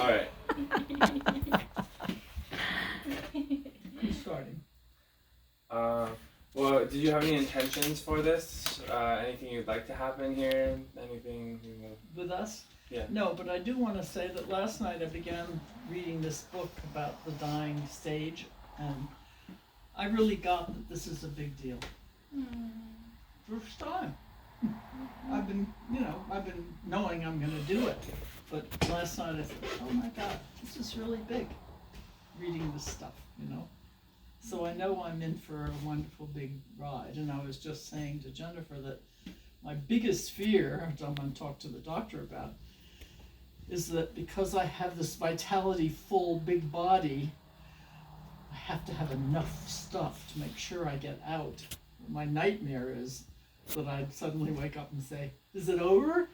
All right. Who's starting? Well, did you have any intentions for this? Anything you'd like to happen here? Anything you know? With us? Yeah. No, but I do want to say that last night I began reading this book about the dying stage, and I really got that this is a big deal. First time. I've been knowing I'm going to do it, but last night I thought, oh my God, this is really big, reading this stuff, So I know I'm in for a wonderful big ride, and I was just saying to Jennifer that my biggest fear, which I'm going to talk to the doctor about, is that because I have this vitality full big body, I have to have enough stuff to make sure I get out. My nightmare is that I'd suddenly wake up and say, is it over?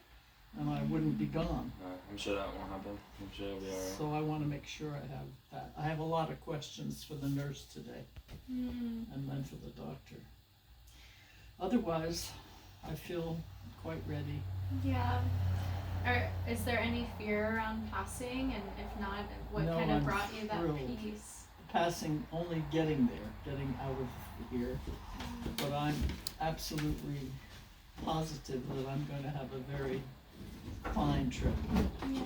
And I wouldn't be gone. I'm sure that won't happen. I'm sure it'll be alright. So I want to make sure I have that. I have a lot of questions for the nurse today, and then for the doctor. Otherwise, I feel quite ready. Yeah. Is there any fear around passing? And if not, what No, kind of I'm brought you that thrilled. peace? Passing, only getting there, getting out of here. But I'm absolutely positive that I'm going to have a very fine trip, Yeah.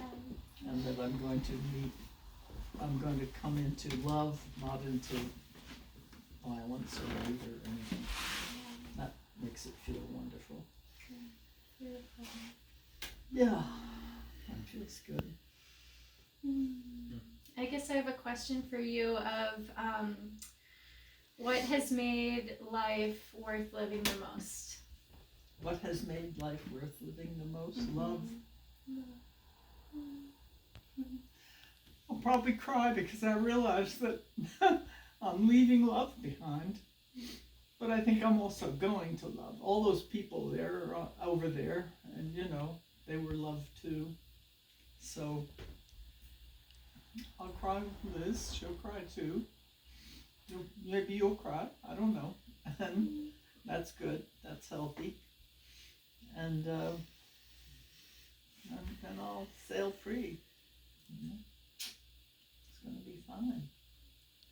and that I'm going to come into love, not into violence or hate or anything. That makes it feel wonderful. Beautiful. Yeah, that feels good. I guess I have a question for you of what has made life worth living the most? What has made life worth living the most? Love. I'll probably cry because I realize that I'm leaving love behind. But I think I'm also going to love. All those people there are over there, and they were loved too. So I'll cry with Liz, she'll cry too. Maybe you'll cry, I don't know. And that's good, that's healthy. And then I'll sail free. It's going to be fine.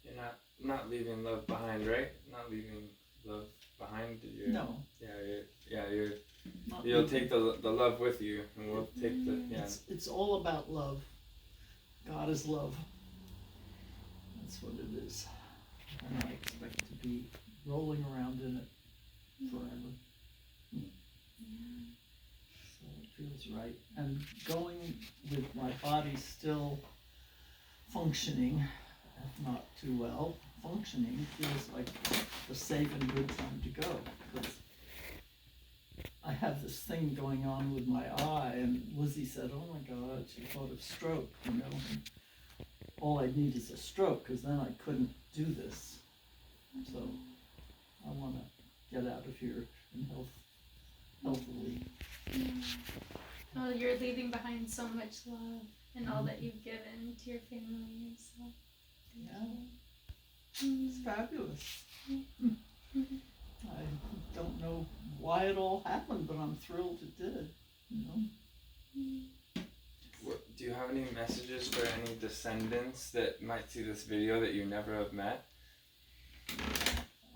You're not leaving love behind, right? Not leaving love behind. No. You'll take the love with you, and we'll take the It's all about love. God is love. That's what it is. And I expect to be rolling around in it forever. So it feels right. And going with my body still functioning, if not too well, functioning feels like the safe and good time to go. Because I have this thing going on with my eye, and Lizzie said, oh my God, she thought of stroke, And all I need is a stroke, because then I couldn't do this. So I want to get out of here and healthily. Well, you're leaving behind so much love and all that you've given to your family. So It's fabulous. I don't know why it all happened, but I'm thrilled it did. Do you have any messages for any descendants that might see this video that you never have met?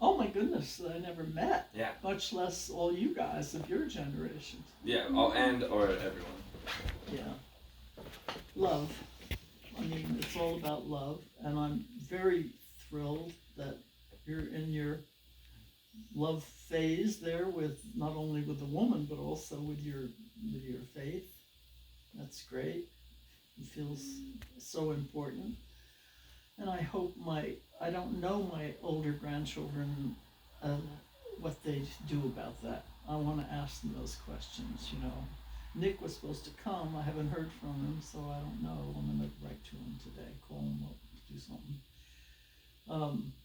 Oh my goodness, that I never met. Yeah. Much less all you guys of your generation. Yeah, or everyone. Yeah. Love. I mean, it's all about love, and I'm very thrilled that you're in your love phase there with not only with the woman but also with your faith. That's great. It feels so important. And I hope I don't know my older grandchildren, what they do about that. I want to ask them those questions, Nick was supposed to come. I haven't heard from him, so I don't know. I'm going to write to him today, call him up, do something.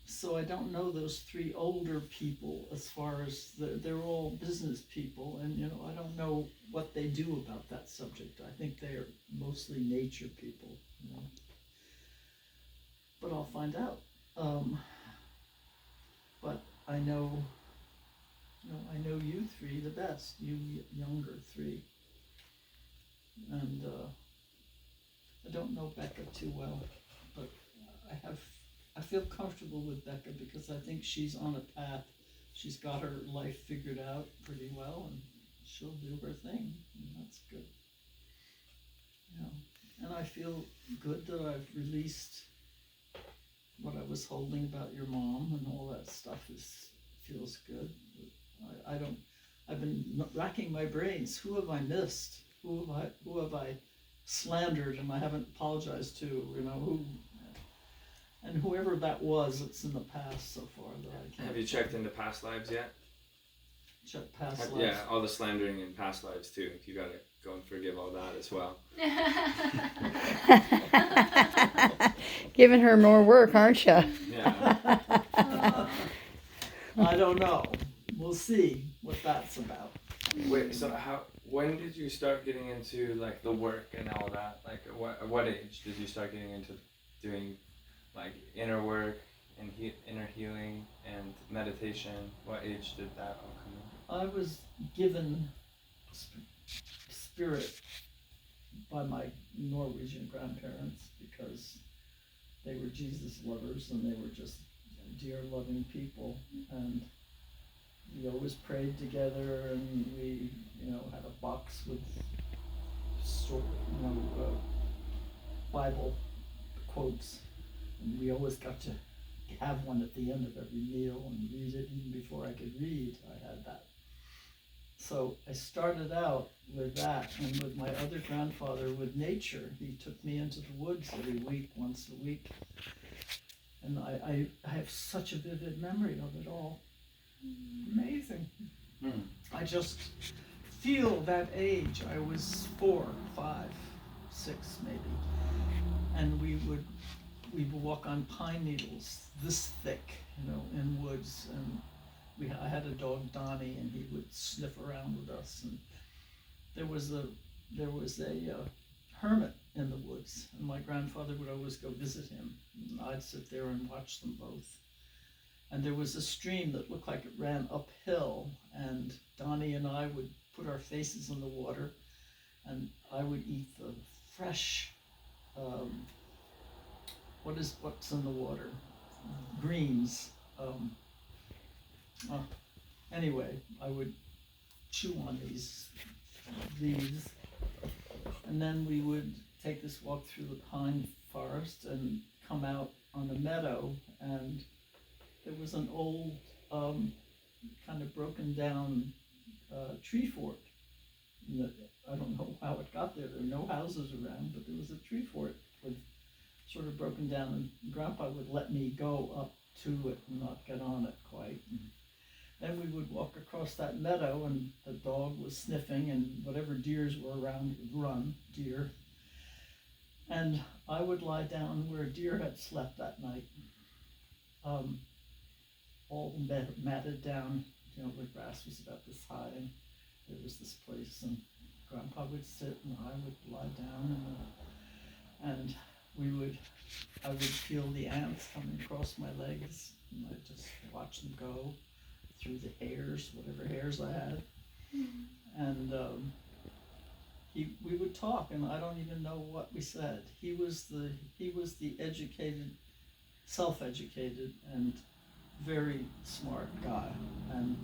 So I don't know those three older people as far as they're all business people, and I don't know what they do about that subject. I think they're mostly nature people, But I'll find out. But I know you three the best, you younger three. And don't know Becca too well, but I feel comfortable with Becca because I think she's on a path. She's got her life figured out pretty well, and she'll do her thing, and that's good. And I feel good that I've released what I was holding about your mom, and all that stuff feels good. I've been racking my brains. Who have I missed? Who have I slandered and I haven't apologized to? Who? And whoever that was, it's in the past so far that I can't. Have you checked into past lives yet? Check past lives. Yeah, all the slandering in past lives too. You gotta go and forgive all that as well. Giving her more work, aren't you? Yeah. I don't know. We'll see what that's about. Wait, so when did you start getting into like the work and all that? Like at what age did you start getting into doing like inner work and inner healing and meditation? What age did that all come in? I was given spirit by my Norwegian grandparents because they were Jesus lovers and they were just dear loving people, and we always prayed together, and we had a box with Bible quotes, and we always got to have one at the end of every meal and read it. Even before I could read, I had that. So I started out with that, and with my other grandfather, with nature. He took me into the woods every week, once a week. And I have such a vivid memory of it all. Amazing. I just feel that age. I was 4, 5, 6 maybe. And we would walk on pine needles this thick, in woods, and I had a dog, Donnie, and he would sniff around with us. And there was a hermit in the woods, and my grandfather would always go visit him, and I'd sit there and watch them both. And there was a stream that looked like it ran uphill, and Donnie and I would put our faces in the water, and I would eat the fresh, what's in the water? Greens. Anyway, I would chew on these leaves, and then we would take this walk through the pine forest and come out on a meadow, and there was an old, kind of broken down tree fort. I don't know how it got there. There were no houses around, but there was a tree fort with sort of broken down, and Grandpa would let me go up to it and not get on it quite. And then we would walk across that meadow, and the dog was sniffing, and whatever deers were around would run, deer. And I would lie down where a deer had slept that night, all matted down. The grass was about this high, and there was this place, and Grandpa would sit, and I would lie down, and I would feel the ants coming across my legs, and I'd just watch them go through the hairs, whatever hairs I had. And we would talk, and I don't even know what we said. He was the educated, self-educated, and very smart guy, and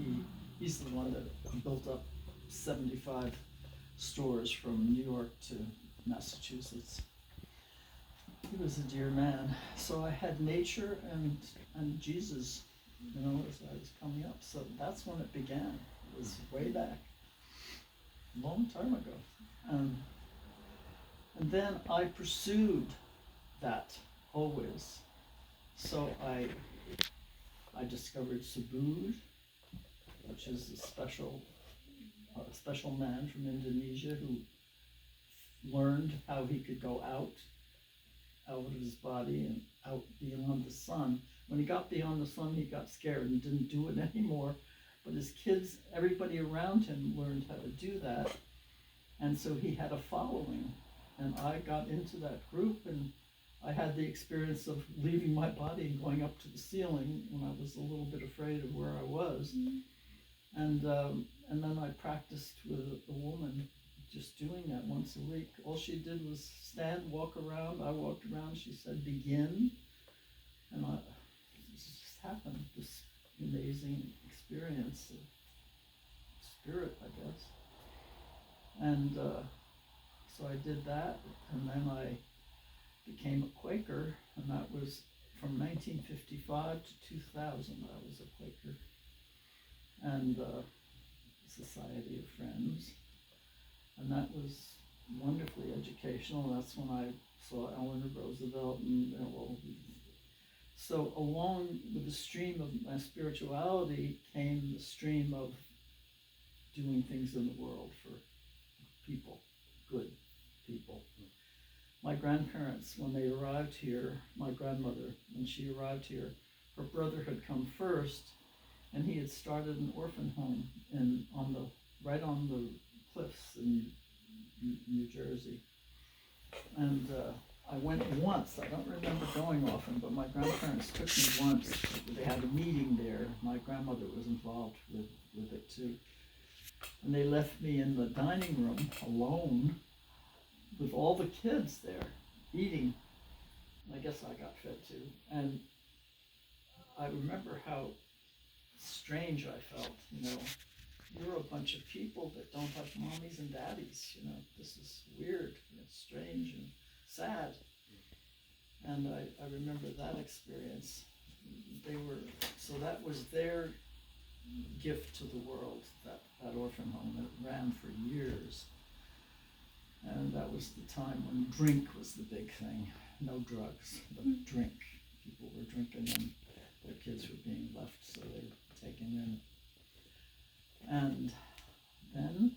he's the one that built up 75 stores from New York to Massachusetts. He was a dear man. So I had nature and Jesus, as I was coming up. So that's when it began. It was way back, a long time ago. And then I pursued that always. So I discovered Subud, which is a special man from Indonesia who learned how he could go out of his body and out beyond the sun. When he got beyond the sun, he got scared and didn't do it anymore. But his kids, everybody around him learned how to do that. And so he had a following. And I got into that group, and I had the experience of leaving my body and going up to the ceiling when I was a little bit afraid of where I was. And then I practiced with a woman just doing that once a week. All she did was stand, walk around. I walked around. She said, begin. And it just happened, this amazing experience of spirit, I guess. And so I did that, and then I became a Quaker, and that was from 1955 to 2000. I was a Quaker. And Society of Friends. And that was wonderfully educational. That's when I saw Eleanor Roosevelt and so along with the stream of my spirituality came the stream of doing things in the world for people, good people. My grandparents, when they arrived here, my grandmother, when she arrived here, her brother had come first, and he had started an orphan home right on the cliffs in New Jersey. And I went once. I don't remember going often, but my grandparents took me once. They had a meeting there. My grandmother was involved with it too. And they left me in the dining room alone with all the kids there eating. I guess I got fed too. And I remember how strange I felt, You're a bunch of people that don't have mommies and daddies, This is weird, and it's strange and sad. And I remember that experience. So that was their gift to the world, that orphan home. It ran for years. And that was the time when drink was the big thing. No drugs, but drink. People were drinking and their kids were being left, so they were taken in. And then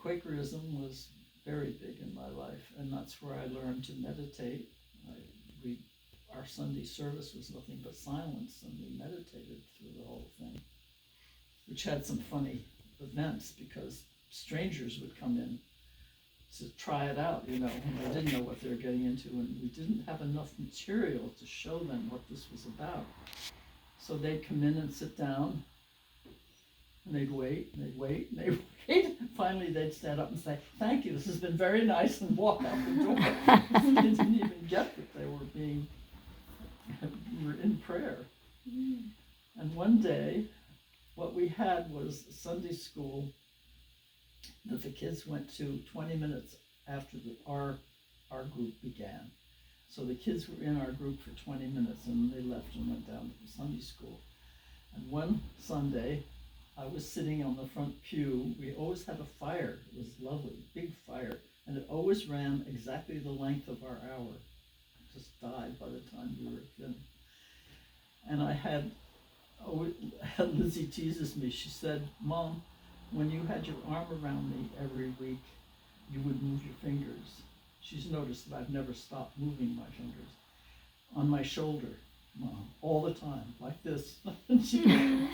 Quakerism was very big in my life, and that's where I learned to meditate. Our Sunday service was nothing but silence, and we meditated through the whole thing, which had some funny events because strangers would come in to try it out, and they didn't know what they were getting into, and we didn't have enough material to show them what this was about. So they'd come in and sit down, and they'd wait, and they'd wait, and they'd wait. Finally, they'd stand up and say, "Thank you, this has been very nice," and walk out the door. They didn't even get that they were in prayer. And one day, what we had was a Sunday school that the kids went to 20 minutes after our group began. So the kids were in our group for 20 minutes, and they left and went down to the Sunday school. And one Sunday, I was sitting on the front pew. We always had a fire. It was lovely, big fire. And it always ran exactly the length of our hour. It just died by the time we were finished. And I had Lizzie teases me. She said, "Mom, when you had your arm around me every week, you would move your fingers." She's noticed that I've never stopped moving my fingers on my shoulder, Mom, all the time, like this. and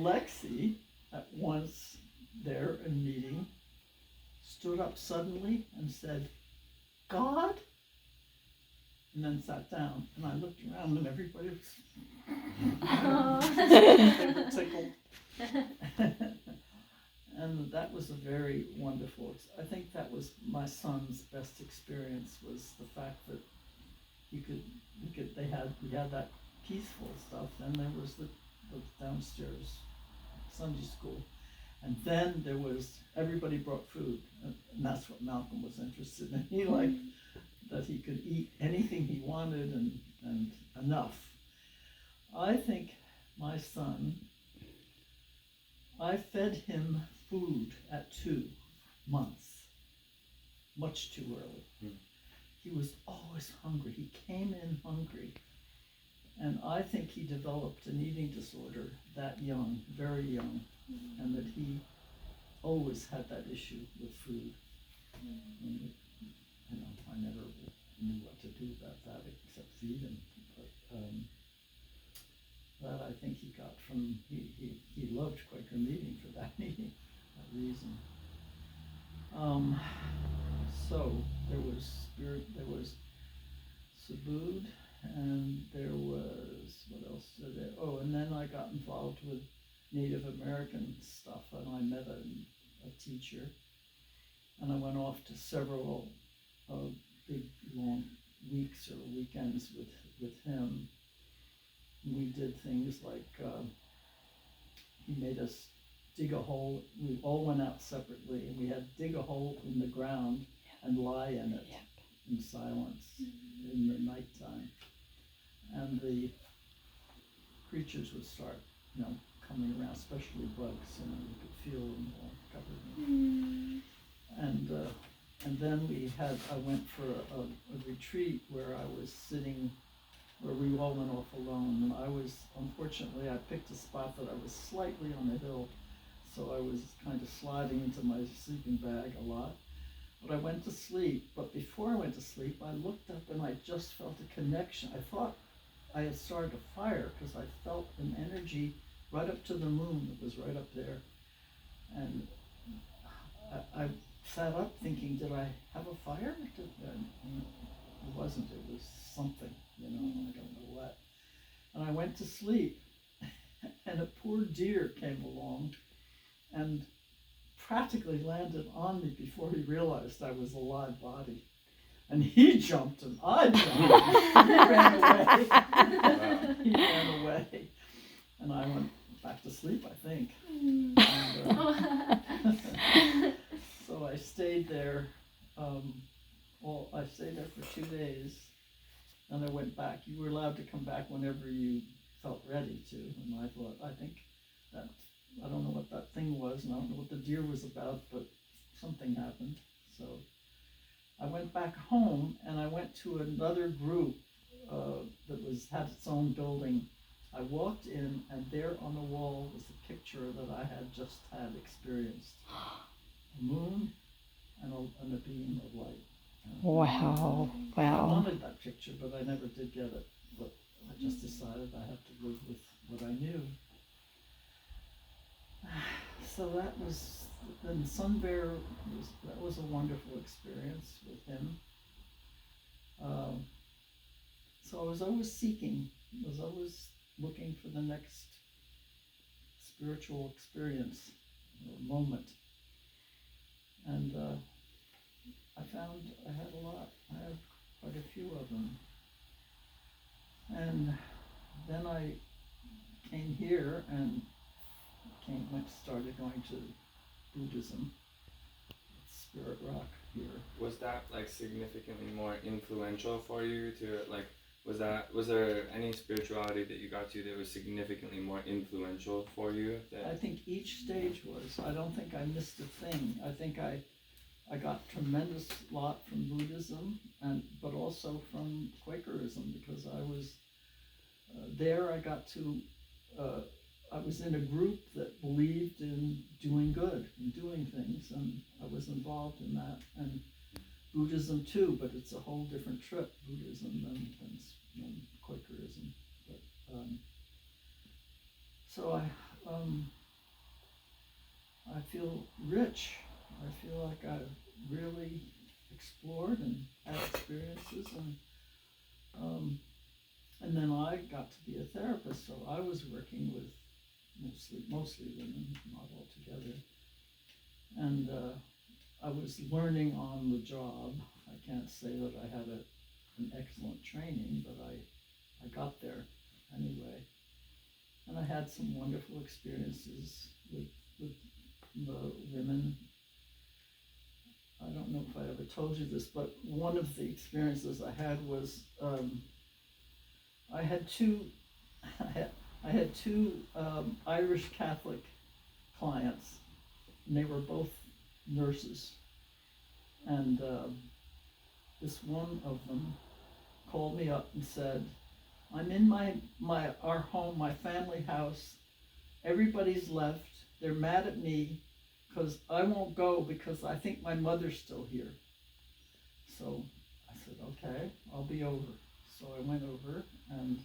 Lexi, at once there in meeting, stood up suddenly and said, "God?" And then sat down. And I looked around and everybody was they were tickled. And that was a very wonderful, I think that was my son's best experience, was the fact that we had that peaceful stuff, and there was the downstairs Sunday school. And then there was, everybody brought food, and that's what Malcolm was interested in. He liked that he could eat anything he wanted and enough. I think my son, I fed him food at 2 months, much too early. He was always hungry. He came in hungry. And I think he developed an eating disorder that young, very young, and that he always had that issue with food. And, I never knew what to do about that except feed him. But that I think he got from, he loved Quaker meeting for that meeting, that reason. So there was spirit, there was Subud, and there was, what else? Oh, and then I got involved with Native American stuff, and I met a teacher, and I went off to several big long weeks or weekends with him. We did things like he made us dig a hole. We all went out separately, and we had to dig a hole in the ground and lie in it in silence in the nighttime. And the creatures would start, coming around, especially bugs. You could feel them all covered. And then I went for a retreat where I was sitting, where we all went off alone. And unfortunately, I picked a spot that I was slightly on a hill, so I was kind of sliding into my sleeping bag a lot. But I went to sleep. But before I went to sleep, I looked up and I just felt a connection. I thought I had started a fire because I felt an energy right up to the moon. It was right up there. And I sat up thinking, did I have a fire? It wasn't. It was something, I don't know what. And I went to sleep, and a poor deer came along and practically landed on me before he realized I was a live body. And he jumped and I jumped. He ran away. He ran away. And I went back to sleep, I think. And, so I stayed there. I stayed there for 2 days. And I went back. You were allowed to come back whenever you felt ready to. And I thought, I don't know what that thing was, and I don't know what the deer was about, but something happened. So I went back home, and I went to another group that had its own building. I walked in, and there on the wall was a picture that I had just experienced. A moon and a beam of light. Wow. I wanted that picture, but I never did get it. But I just decided I have to live with what I knew. So that was, then Sun Bear, that was a wonderful experience with him. So I was always seeking, I was always looking for the next spiritual experience or moment. And I found I had a lot. I had quite a few of them. And then I came here and started going to Buddhism, Spirit Rock here. Was that like significantly more influential for you to like? Was there any spirituality that you got to that was significantly more influential for you? I think each stage was. I don't think I missed a thing. I think I got tremendous lot from Buddhism, but also from Quakerism, because I was there. I got to. I was in a group that believed in doing good and doing things, and I was involved in that. And Buddhism too, but it's a whole different trip, Buddhism than Quakerism. But, so I feel rich. I feel like I've really explored and had experiences, and then I got to be a therapist, so I was working with mostly women, not all together. And I was learning on the job. I can't say that I had an excellent training, but I got there anyway. And I had some wonderful experiences with the women. I don't know if I ever told you this, but one of the experiences I had was I had two Irish Catholic clients, and they were both nurses. And this one of them called me up and said, "I'm in our home, my family house. Everybody's left. They're mad at me because I won't go because I think my mother's still here." So I said, "Okay, I'll be over." So I went over, and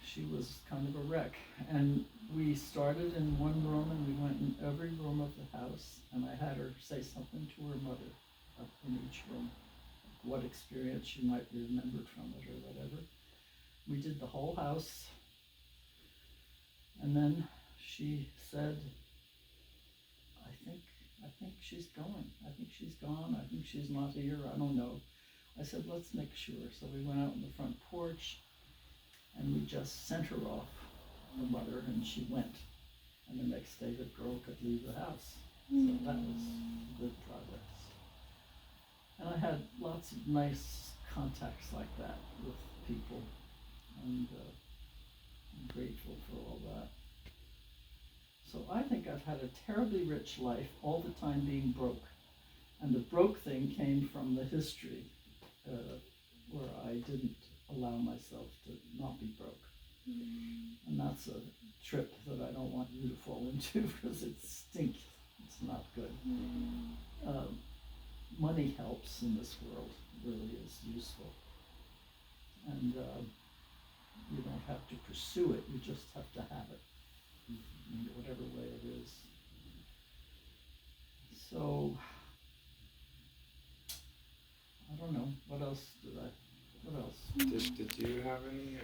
she was kind of a wreck. And we started in one room, and we went in every room of the house, and I had her say something to her mother in each room, what experience she might be remembered from it or whatever. We did the whole house, and then she said, I think she's going. I think she's gone. I think she's not here. I don't know. I said, let's make sure. So we went out on the front porch and we just sent her off, her mother, and she went. And the next day the girl could leave the house. So that was good progress. And I had lots of nice contacts like that with people, and I'm grateful for all that. So I think I've had a terribly rich life, all the time being broke. And the broke thing came from the history, where I didn't allow myself to not be broke. And that's a trip that I don't want you to fall into because it stinks. It's not good. Money helps in this world, really is useful. And you don't have to pursue it, you just have to have it, in whatever way it is. So, I don't know, what else? Did you have any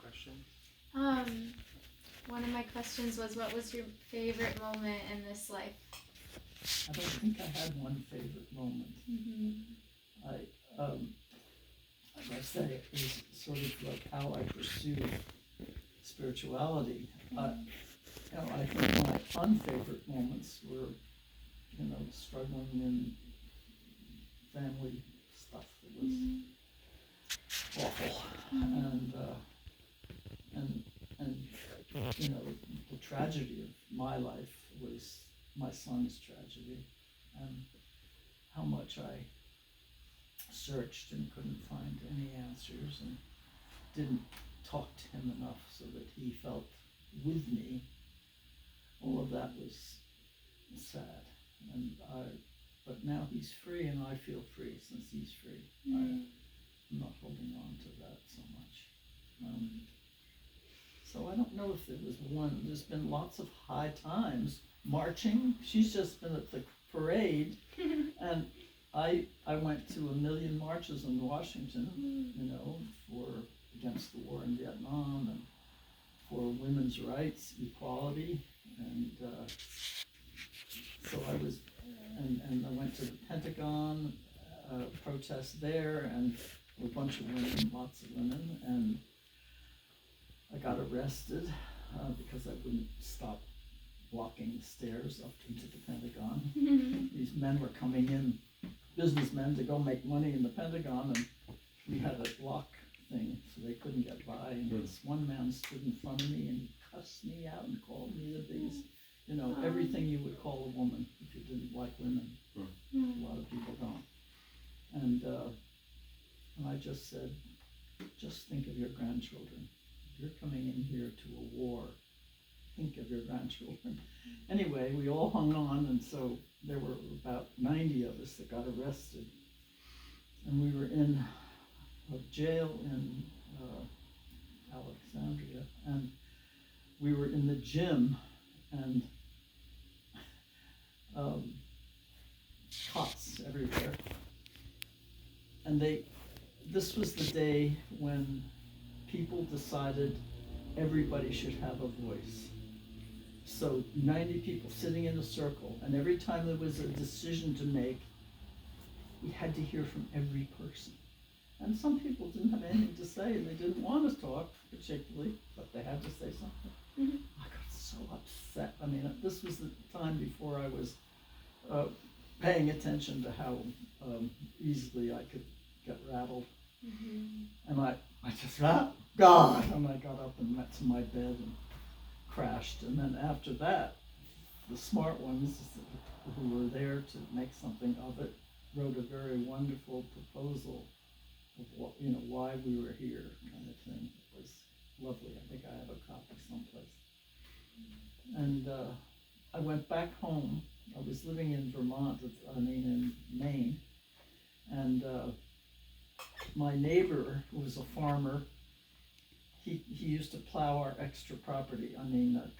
questions? One of my questions was, what was your favorite moment in this life? I don't think I had one favorite moment. As I say, it was sort of like how I pursued spirituality. I think my unfavorite moments were, struggling in family stuff that was awful, and the tragedy of my life was my son's tragedy, and how much I searched and couldn't find any answers, and didn't talk to him enough so that he felt with me. All of that was sad, but now he's free, and I feel free since he's free. I'm not holding on to that so much. So I don't know if there was one. There's been lots of high times. Marching, she's just been at the parade, and I went to 1 million marches in Washington, for against the war in Vietnam and for women's rights, equality, and so I was, and I went to the Pentagon, protest there, and a bunch of women, lots of women, and I got arrested because I wouldn't stop walking the stairs up into the Pentagon. These men were coming in, businessmen, to go make money in the Pentagon, and we had a block thing, so they couldn't get by. And this one man stood in front of me and he cussed me out and called me the biggest, everything you would call a woman if you didn't like women. A lot of people don't. And I just said, just think of your grandchildren. You're coming in here to a war. Think of your grandchildren. Anyway, we all hung on, and so there were about 90 of us that got arrested. And we were in a jail in Alexandria, and we were in the gym, and cots everywhere. And this was the day when people decided everybody should have a voice. So 90 people sitting in a circle, and every time there was a decision to make, we had to hear from every person. And some people didn't have anything to say, and they didn't want to talk particularly, but they had to say something. I got so upset. I mean, this was the time before I was paying attention to how easily I could get rattled. And I just, God! And I got up and went to my bed and crashed. And then after that, the smart ones who were there to make something of it wrote a very wonderful proposal of what, why we were here, kind of thing. It was lovely. I think I have a copy someplace. And I went back home. I was living in in Maine, and my neighbor, who was a farmer, he used to plow our extra property,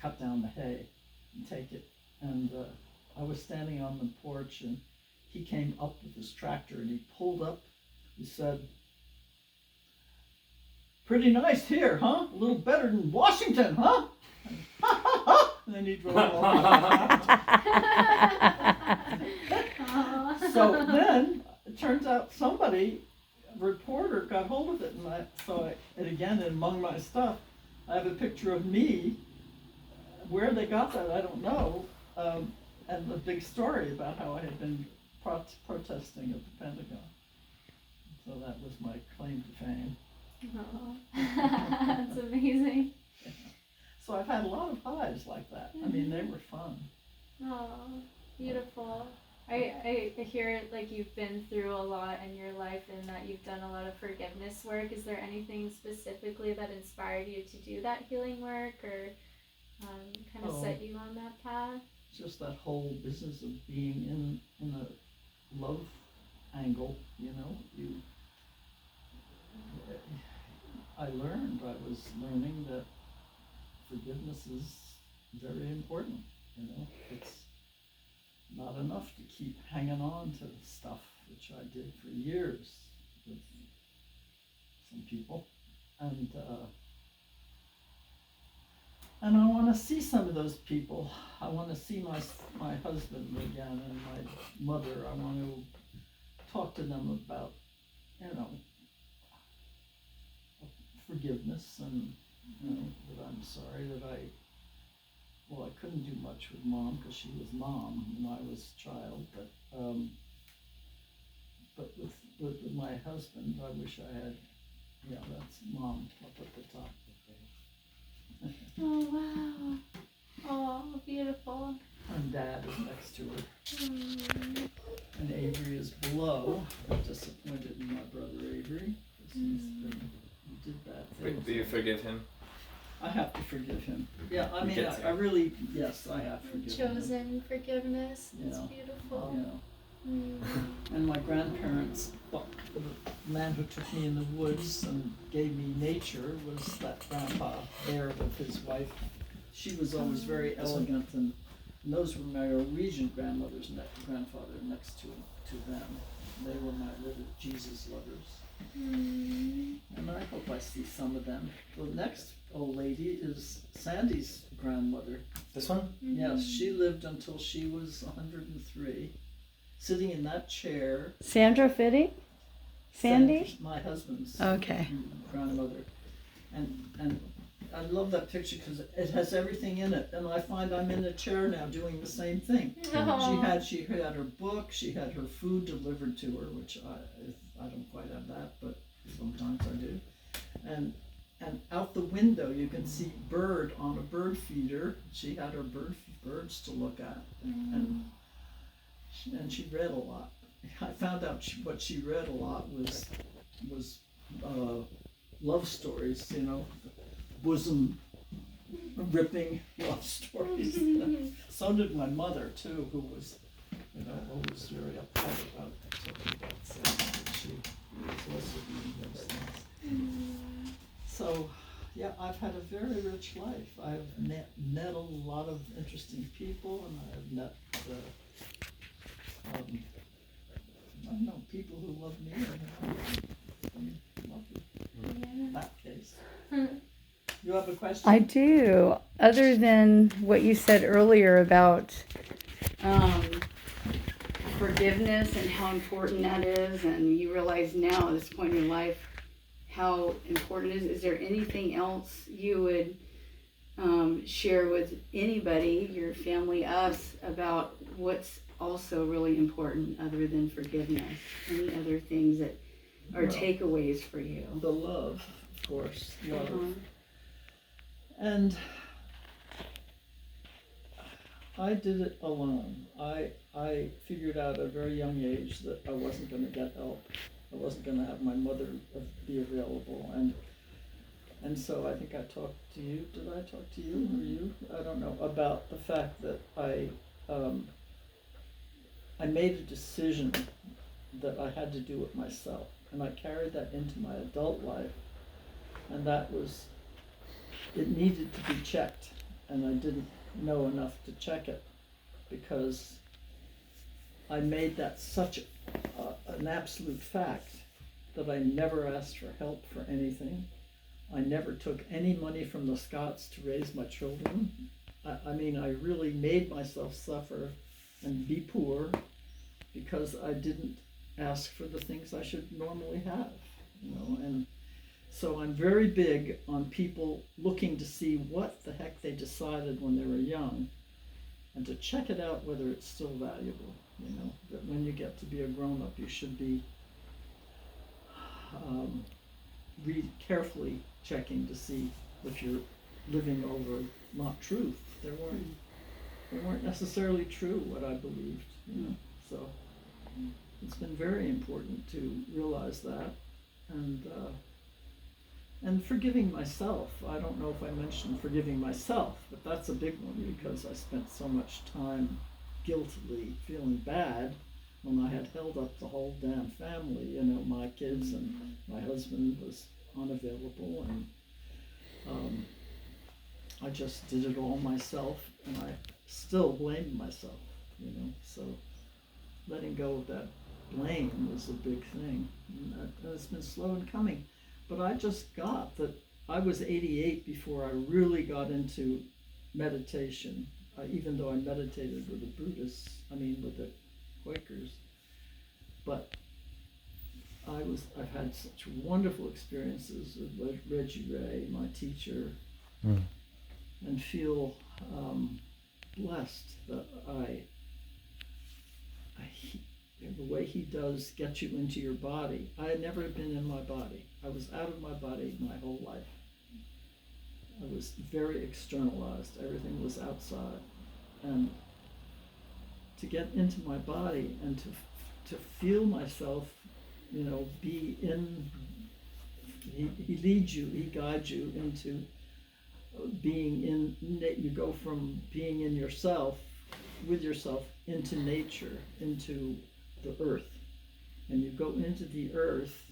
cut down the hay and take it. And I was standing on the porch, and he came up with his tractor, and he pulled up. He said, pretty nice here, huh? A little better than Washington, huh? And then he'd roll off. So then it turns out somebody, a reporter, got hold of it, and again, among my stuff, I have a picture of me. Where they got that, I don't know. And the big story about how I had been protesting at the Pentagon. So that was my claim to fame. Oh, that's amazing. So I've had a lot of highs like that. I mean, they were fun. Oh, beautiful. I hear it like you've been through a lot in your life and that you've done a lot of forgiveness work. Is there anything specifically that inspired you to do that healing work or kind of set you on that path? Just that whole business of being in a love angle, you know. I was learning that forgiveness is very important, you know. It's not enough to keep hanging on to stuff, which I did for years with some people. And I want to see some of those people. I want to see my husband again and my mother. I want to talk to them about, you know, forgiveness and, you know, that I'm sorry that I couldn't do much with Mom because she was Mom when I was a child. But with my husband, I wish I had, yeah, that's Mom up at the top. Oh, wow. Oh, beautiful. And Dad is next to her. Mm. And Avery is below. I'm disappointed in my brother Avery because he did that thing. Do you forgive him? I have to forgive him. Yeah, I mean, Get to. I really, yes, I have forgiven him. Chosen forgiveness. It's Yeah. beautiful. Yeah. Mm. And my grandparents, the man who took me in the woods and gave me nature was that grandpa there with his wife. She was always very elegant, and those were my Norwegian grandfather next to them. They were my little Jesus lovers. Mm. And I hope I see some of them. The next old lady is Sandy's grandmother. This one? Mm-hmm. Yes, she lived until she was 103. Sitting in that chair. Sandra Fitty? Sandy? My husband's Okay. grandmother. And I love that picture because it has everything in it. And I find I'm in a chair now doing the same thing. Oh. She had her book, she had her food delivered to her, which I don't quite have that, but sometimes I do. And out the window you can see bird on a bird feeder. She had her birds to look at. And she read a lot. I found out what she read a lot was love stories, you know, bosom ripping love stories. So did my mother too, who was, you know, always very upset about talking about sex, but she was also reading those things. So, yeah, I've had a very rich life. I've met a lot of interesting people, and I've met I don't know, people who love me and love you. In that case. You have a question? I do. Other than what you said earlier about forgiveness and how important that is, and you realize now at this point in your life how important it is there anything else you would share with anybody, your family, us, about what's also really important other than forgiveness? Any other things that are takeaways for you? The love, of course, love. Uh-huh. And I did it alone. I figured out at a very young age that I wasn't going to get help. I wasn't going to have my mother be available. And so I think I talked to you. Did I talk to you or you? I don't know. About the fact that I made a decision that I had to do it myself. And I carried that into my adult life. And that was, it needed to be checked. And I didn't know enough to check it because I made that such an absolute fact that I never asked for help for anything. I never took any money from the Scots to raise my children. I mean, I really made myself suffer and be poor because I didn't ask for the things I should normally have, and so I'm very big on people looking to see what the heck they decided when they were young and to check it out whether it's still valuable, that when you get to be a grown-up you should be carefully checking to see if you're living over not truth. They weren't necessarily true what I believed, so it's been very important to realize that, and forgiving myself. I don't know if I mentioned forgiving myself, but that's a big one because I spent so much time guiltily feeling bad when I had held up the whole damn family, my kids and my husband was unavailable, and I just did it all myself, and I still blamed myself, so letting go of that blame was a big thing, and it's been slow in coming. But I just got that I was 88 before I really got into meditation, even though I meditated with the Buddhists, with the Quakers. But I've had such wonderful experiences with Reggie Ray, my teacher, and feel blessed that the way he does get you into your body. I had never been in my body. I was out of my body my whole life. I was very externalized. Everything was outside. And to get into my body and to feel myself, be in, he leads you, he guides you into being in, you go from being in yourself, with yourself, into nature, into the earth. And you go into the earth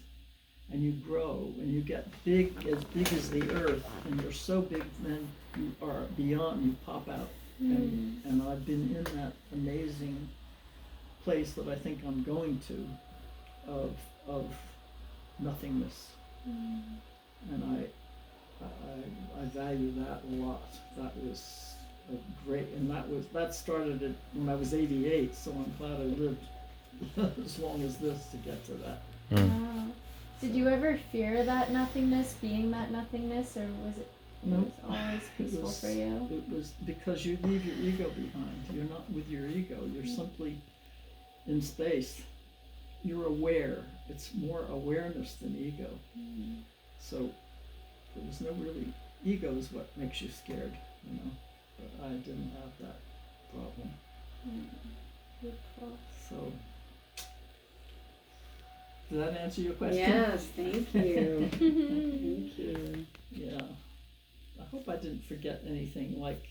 and you grow and you get big as the earth, and you're so big then you are beyond, you pop out. And I've been in that amazing place that I think I'm going to of nothingness. And I value that a lot. That was a great, and that started it when I was 88, so I'm glad I lived as long as this to get to that. Wow. Did you ever fear that nothingness, being that nothingness, or was it was always peaceful for you? It was because you leave your ego behind. You're not with your ego. You're simply in space. You're aware. It's more awareness than ego. So there was no really, ego is what makes you scared, but I didn't have that problem. Beautiful. So, did that answer your question? Yes, thank you. Thank you. Yeah. I hope I didn't forget anything, like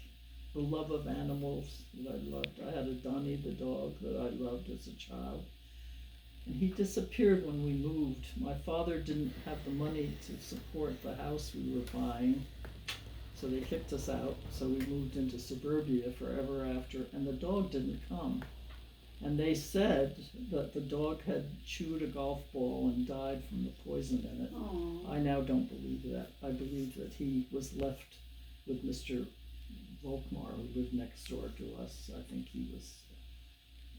the love of animals that I loved. I had a Donnie the dog that I loved as a child. And he disappeared when we moved. My father didn't have the money to support the house we were buying, so they kicked us out. So we moved into suburbia forever after, and the dog didn't come. And they said that the dog had chewed a golf ball and died from the poison in it. Aww. I now don't believe that. I believe that he was left with Mr. Volkmar, who lived next door to us. I think he was.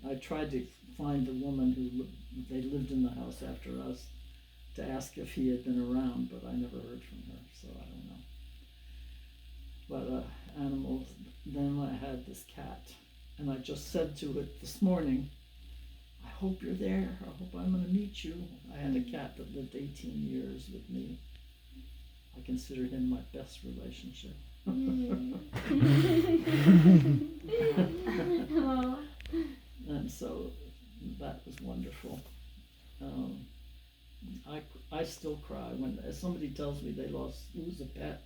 I tried to find the woman who they lived in the house after us to ask if he had been around, but I never heard from her, so I don't know. But animals. Then I had this cat. And I just said to it this morning, I hope you're there. I hope I'm going to meet you. I had a cat that lived 18 years with me. I consider him my best relationship. And so that was wonderful. I still cry when somebody tells me they lose a pet.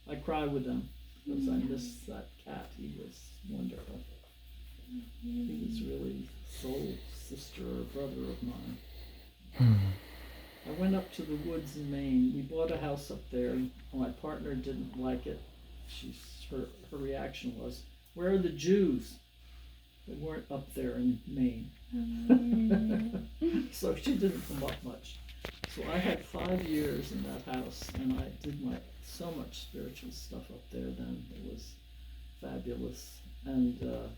I cry with them because I miss that cat. He was wonderful. He was really soul sister or brother of mine. I went up to the woods in Maine. We bought a house up there. My partner didn't like it. Her reaction was, "Where are the Jews?" They weren't up there in Maine. So she didn't come up much. So I had 5 years in that house, and I did so much spiritual stuff up there then. It was fabulous. And the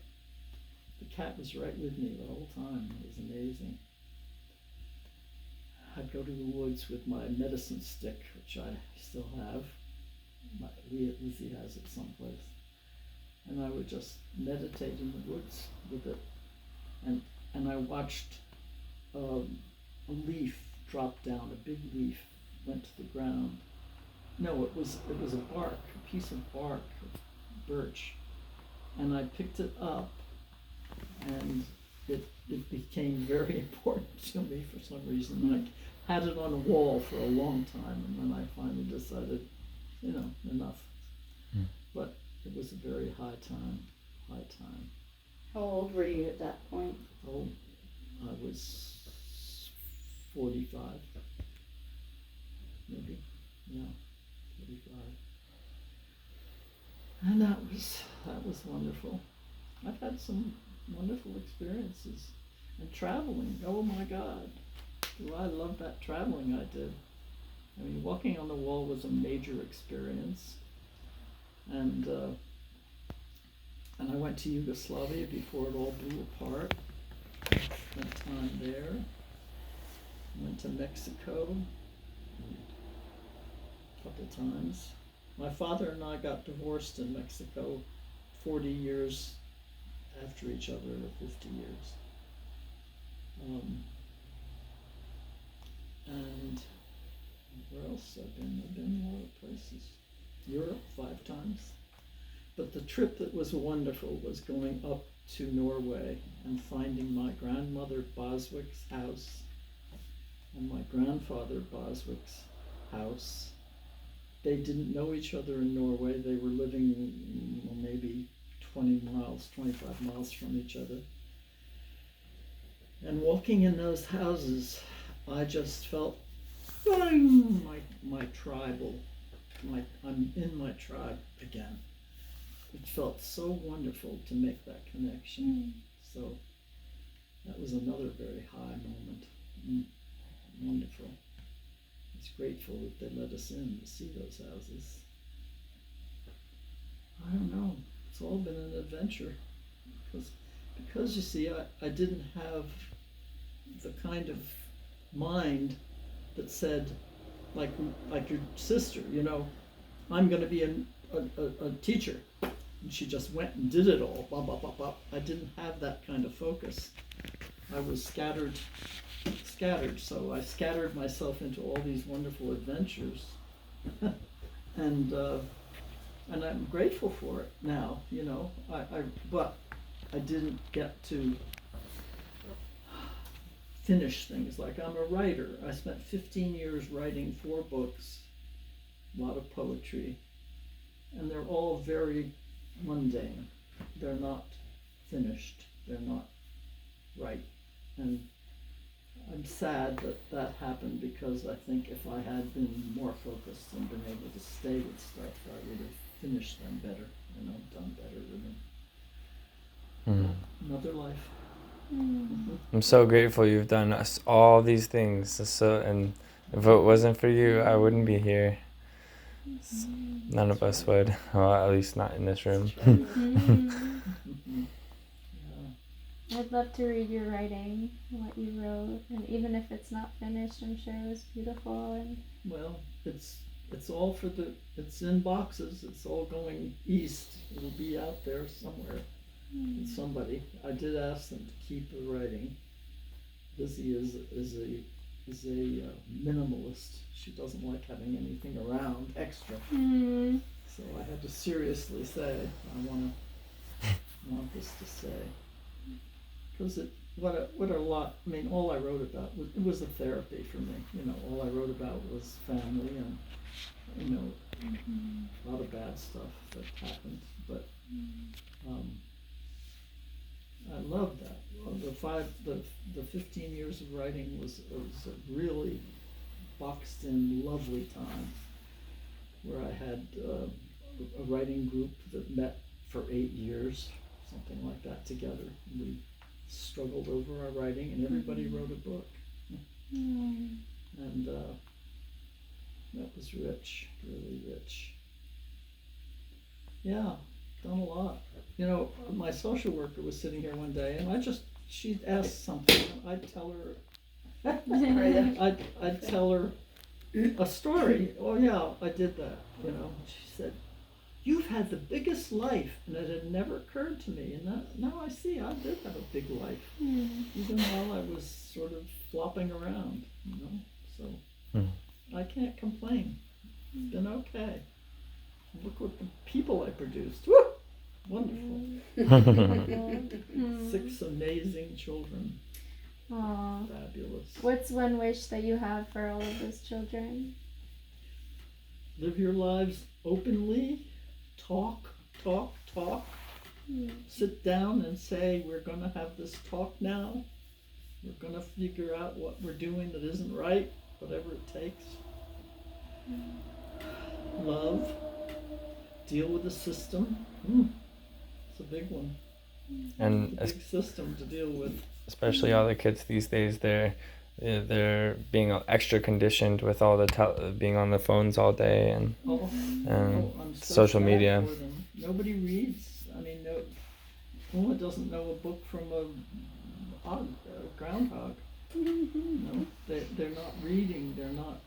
cat was right with me the whole time. It was amazing. I'd go to the woods with my medicine stick, which I still have. Lizzie has it someplace. And I would just meditate in the woods with it. And I watched a leaf drop down, a big leaf went to the ground. No, it was a piece of bark, birch. And I picked it up, and it became very important to me for some reason. I had it on a wall for a long time, and then I finally decided, enough. But it was a very high time. How old were you at that point? Oh, I was 45, maybe, 45. And that was wonderful. I've had some wonderful experiences. And traveling, oh my God, do I love that traveling I did. I mean, walking on the wall was a major experience. And I went to Yugoslavia before it all blew apart. Spent time there. Went to Mexico a couple times. My father and I got divorced in Mexico 40 years after each other, or 50 years. And where else I've been? I've been a lot of places. Europe 5 times. But the trip that was wonderful was going up to Norway and finding my grandmother Boswick's house and my grandfather Boswick's house. They didn't know each other in Norway. They were living maybe 20 miles, 25 miles from each other. And walking in those houses, I just felt my tribal, I'm in my tribe again. It felt so wonderful to make that connection. So that was another very high moment. Wonderful. I was grateful that they let us in to see those houses. I don't know. It's all been an adventure. Because you see, I didn't have the kind of mind that said, like your sister, I'm going to be a teacher. And she just went and did it all. Blah, blah, blah, blah. I didn't have that kind of focus. I was scattered, so I scattered myself into all these wonderful adventures. And I'm grateful for it now, but I didn't get to finish things. Like, I'm a writer. I spent 15 years writing 4 books, a lot of poetry, and they're all very mundane. They're not finished. They're not right. And I'm sad that happened, because I think if I had been more focused and been able to stay with stuff, I would have finished them better, done better with them. Another life. I'm so grateful you've done all these things. And if it wasn't for you, I wouldn't be here. None of us would. Well, at least not in this room. I'd love to read your writing, what you wrote, and even if it's not finished, I'm sure it was beautiful. And well, it's all it's in boxes. It's all going east. It'll be out there somewhere. Somebody. I did ask them to keep the writing. Lizzie is a minimalist. She doesn't like having anything around extra. So I had to seriously say, I want this to stay. Because all I wrote about, it was a therapy for me. All I wrote about was family and, a lot of bad stuff that happened. But I loved that. The 15 years of writing was a really boxed in, lovely time, where I had a writing group that met for 8 years, something like that, together. We struggled over our writing, and everybody wrote a book. And was rich, really rich. Yeah, done a lot. You know, my social worker was sitting here one day, and she'd ask something, and I'd tell her, I'd tell her a story. Oh yeah, I did that, you know. She said, "You've had the biggest life," and it had never occurred to me. And now I see I did have a big life, even while I was sort of flopping around, you know. So I can't complain. It's been okay. Look what the people I produced. Woo! Wonderful. 6 amazing children. Aww. Fabulous. What's one wish that you have for all of those children? Live your lives openly. Talk. Sit down and say, we're going to have this talk now. We're going to figure out what we're doing that isn't right, whatever it takes. Love. Deal with the system. It's a big one. And It's a big system to deal with. especially all the kids these days, they're being extra conditioned with all the being on the phones all day and I'm so social sad media. for them. Nobody reads. I mean, Uma doesn't know a book from a groundhog. No, they're not reading. They're not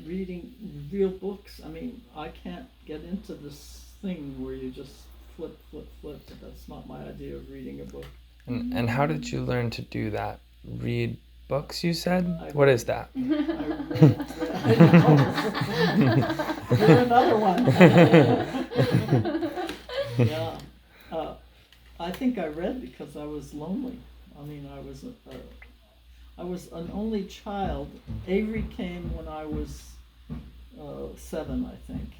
reading real books. I mean, I can't get into this thing where you just flip. That's not my idea of reading a book. And how did you learn to do that? Read books, you said? What read- is that? You're another one. Yeah. I think I read because I was lonely. I mean, I was an only child. Avery came when I was 7, I think.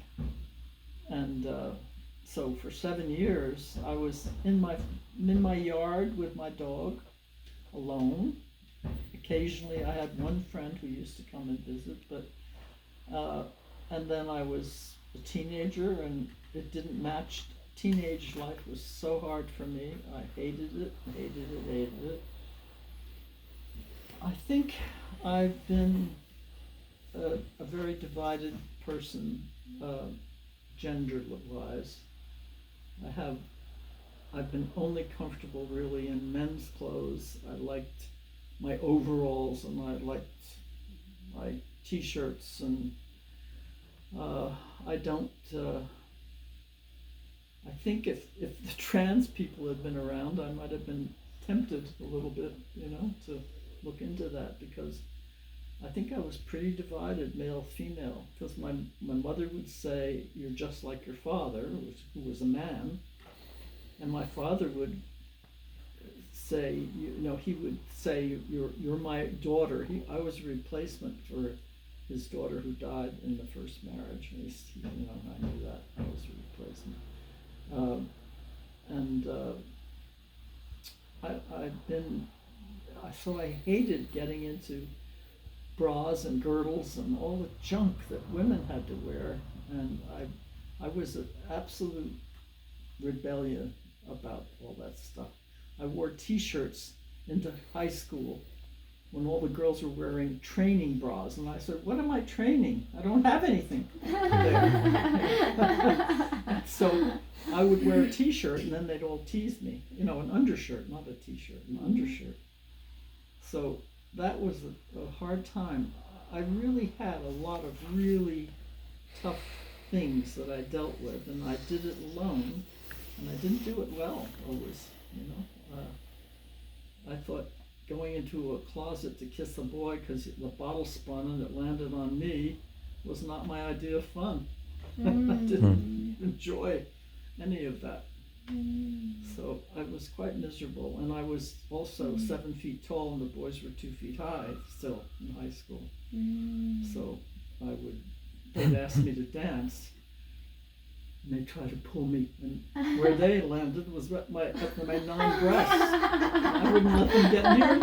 And so for 7 years, I was in my yard with my dog, alone. Occasionally, I had one friend who used to come and visit, but and then I was a teenager, and it didn't match. Teenage life was so hard for me. I hated it. I think I've been a very divided person, gender-wise. I've been only comfortable really in men's clothes. I liked my overalls and I liked my t-shirts, and I don't. I think if the trans people had been around, I might have been tempted a little bit, you know, to look into that, because I think I was pretty divided, male, female, because my mother would say, "You're just like your father," who was a man, and my father would say, he would say, "You're my daughter." I was a replacement for his daughter who died in the first marriage. And I knew that I was a replacement. So I hated getting into bras and girdles and all the junk that women had to wear, and I was an absolute rebellion about all that stuff. I wore t-shirts into high school when all the girls were wearing training bras, and I said, "What am I training? I don't have anything there." So I would wear a t-shirt, and then they'd all tease me. An undershirt, not a t-shirt, an undershirt. So that was a hard time. I really had a lot of really tough things that I dealt with, and I did it alone, and I didn't do it well always, I thought going into a closet to kiss a boy because the bottle spun and it landed on me was not my idea of fun. I didn't enjoy any of that. So I was quite miserable, and I was also 7 feet tall, and the boys were 2 feet high still in high school. So they'd ask me to dance, and they'd try to pull me, and where they landed was up my 9 breasts. I wouldn't let them get near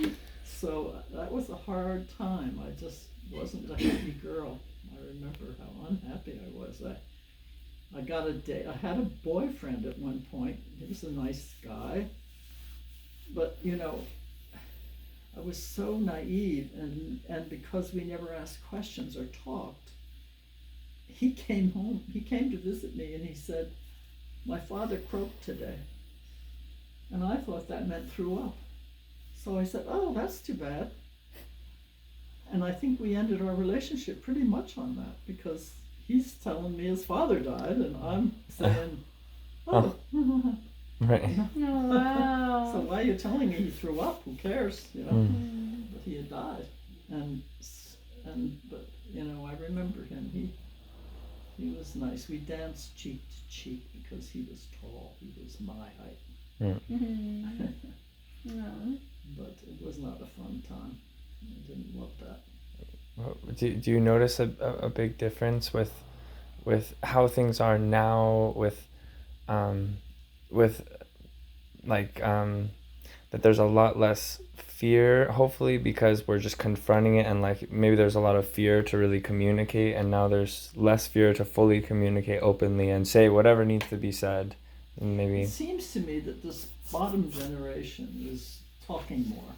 me. So that was a hard time. I just wasn't a happy girl. I remember how unhappy I was. I got a date. I had a boyfriend at one point. He was a nice guy, but was so naive, and because we never asked questions or talked, he came home. He came to visit me, and he said, "My father croaked today," and I thought that meant threw up. So I said, "Oh, that's too bad." And I think we ended our relationship pretty much on that, because he's telling me his father died, and I'm saying, "Oh." Right. Oh, wow. So why are you telling me he threw up? Who cares? You know, but he had died, and but you know, I remember him. He was nice. We danced cheek to cheek because he was tall. He was my height. No. But it was not a fun time. I didn't love that. Well, do you notice a big difference with how things are now with that there's a lot less fear, hopefully, because we're just confronting it, and like maybe there's a lot of fear to really communicate, and now there's less fear to fully communicate openly and say whatever needs to be said, and maybe It seems to me that this bottom generation is talking more.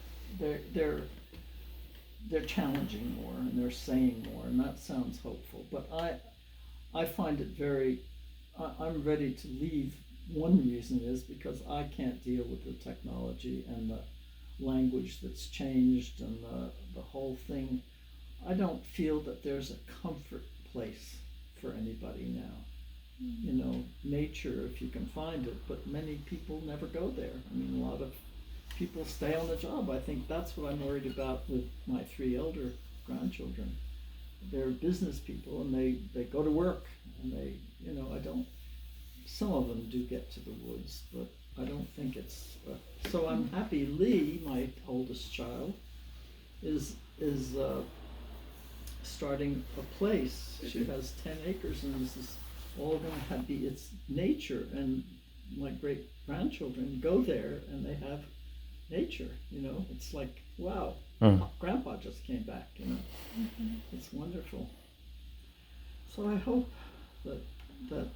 They're challenging more, and they're saying more, and that sounds hopeful. But I find it very. I'm ready to leave. One reason is because I can't deal with the technology and the language that's changed and the whole thing. I don't feel that there's a comfort place for anybody now. You know, nature, if you can find it, but many people never go there. I mean, a lot of people stay on the job. I think that's what I'm worried about with my 3 elder grandchildren. They're business people, and they go to work, and some of them do get to the woods, but I don't think it's, so I'm happy Lee, my oldest child, is starting a place. She has 10 acres, and this is all gonna be, it's nature, and my great grandchildren go there and they have nature, you know. It's like, wow, Grandpa just came back, you know. It's wonderful. So I hope that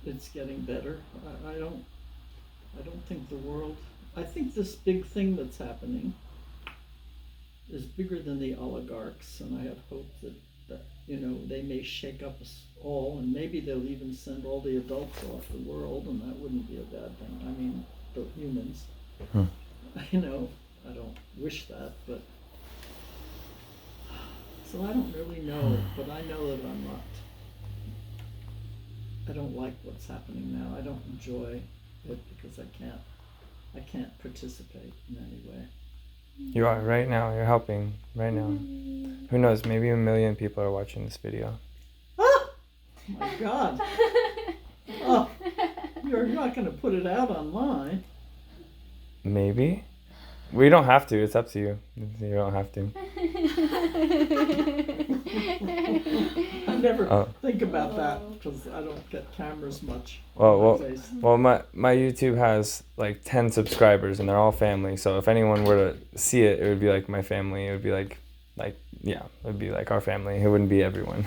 it's getting better. I don't think the world, I think this big thing that's happening is bigger than the oligarchs, and I have hope that you know, they may shake up us all, and maybe they'll even send all the adults off the world, and that wouldn't be a bad thing. I mean, the humans. You know, I don't wish that, but so I don't really know, but I know that I don't like what's happening now. I don't enjoy it because I can't participate in any way. you are right now. You're helping right now. Who knows? Maybe 1 million people are watching this video. Oh my God! Oh, you're not going to put it out online. Maybe. We don't have to. It's up to you. You don't have to. I never think about that because I don't get cameras much. Well, my YouTube has like 10 subscribers, and they're all family. So if anyone were to see it, it would be like my family. It would be like yeah, it would be like our family. It wouldn't be everyone.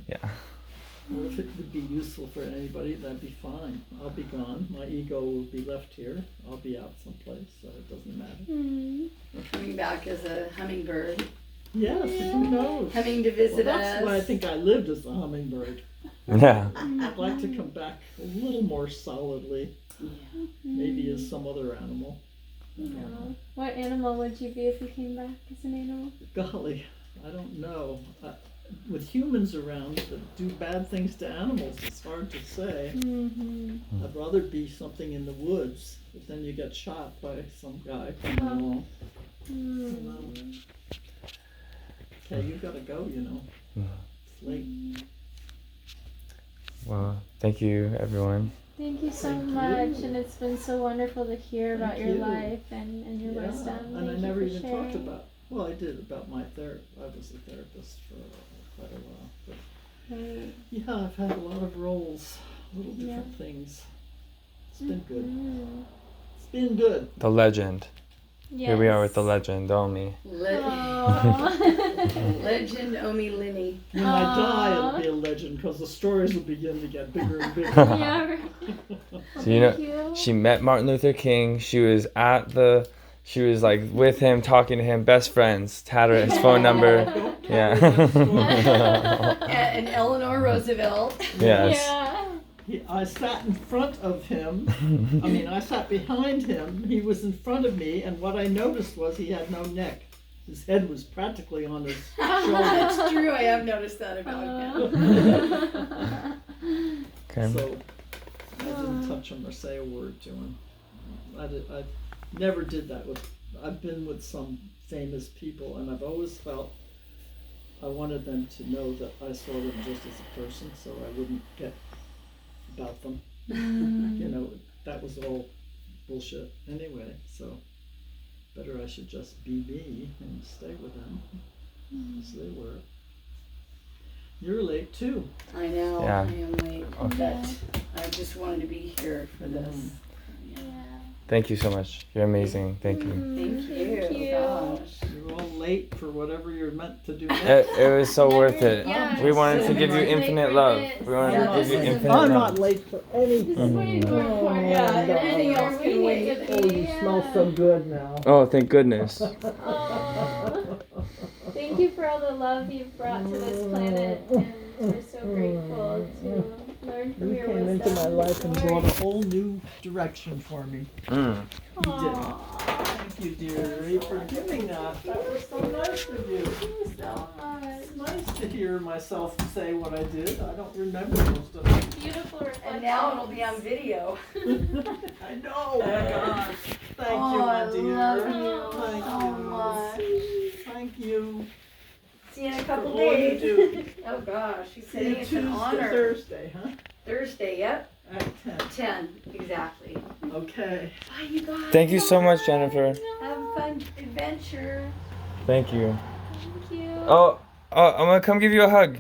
Yeah. Well, if it would be useful for anybody, that'd be fine. I'll be gone. My ego will be left here. I'll be out someplace, so it doesn't matter. Coming back as a hummingbird. Yes, who knows? Coming to visit us. That's why I think I lived as a hummingbird. Yeah. I'd like to come back a little more solidly, maybe as some other animal. What animal would you be if you came back as an animal? Golly, I don't know. With humans around that do bad things to animals, it's hard to say. I'd rather be something in the woods, but then you get shot by some guy coming along. Okay, you gotta go, you know. It's late. Well, thank you, everyone. Thank you so Thank much, you. and it's been so wonderful to hear about your you. life and your wisdom. And Thank I you never for even sharing. talked about, well, I did about my therapist. I was a therapist for quite a while. But yeah, I've had a lot of roles, little different things. It's been good. It's been good. The legend. Yes. Here we are with the legend, Omi. Legend Omi Linny. When I die, it'll be a legend because the stories will begin to get bigger and bigger. Yeah, right. So you know, she met Martin Luther King. She was at the she was like with him, talking to him, best friends. Had his phone number. Yeah. And Eleanor Roosevelt. Yes. I sat in front of him. I mean, I sat behind him. He was in front of me, and what I noticed was he had no neck. His head was practically on his shoulder. That's true. I have noticed that about him. Okay. So I didn't touch him or say a word to him. I never did that with. I've been with some famous people, and I've always felt I wanted them to know that I saw them just as a person, so I wouldn't get about them. You know, that was all bullshit anyway. So better I should just be me and stay with them as they were. You're late too. I know. Yeah. I am late. Okay. But I just wanted to be here for this. Thank you so much. You're amazing. Thank you. Thank you. Thank you. Gosh. You're all late for whatever you're meant to do It, next. it was so worth it. Yeah, We wanted so to give you late infinite for love. this. We wanted Yeah, to give you this is- infinite I'm love. not late for anything. This is way more important. Yeah, no. everything else can We wait. get to Oh, be, you smell so good now. Oh, thank goodness. Aw. Thank you for all the love you've brought to this planet, and we're so grateful to learn from You your came wisdom. into my life and Brought a whole new direction for me. Mm. Aw. Thank you, dearie, for giving that. That was so nice of you. Thank you so much. It's nice to hear myself say what I did. I don't remember most of it. Beautiful reflection. And now it'll be on video. I know. Oh my gosh. Thank you, Oh, my I dear. love you Thank so you. much. Thank you. See you in a For couple all you days. do. Oh gosh, she's See saying you it's an Tuesday, honor. Thursday, huh? Thursday, yep. At 10. 10, exactly. Okay. Bye, you guys. Thank you so much, Jennifer. Have a fun adventure. Thank you. Thank you. Oh, I'm gonna come give you a hug.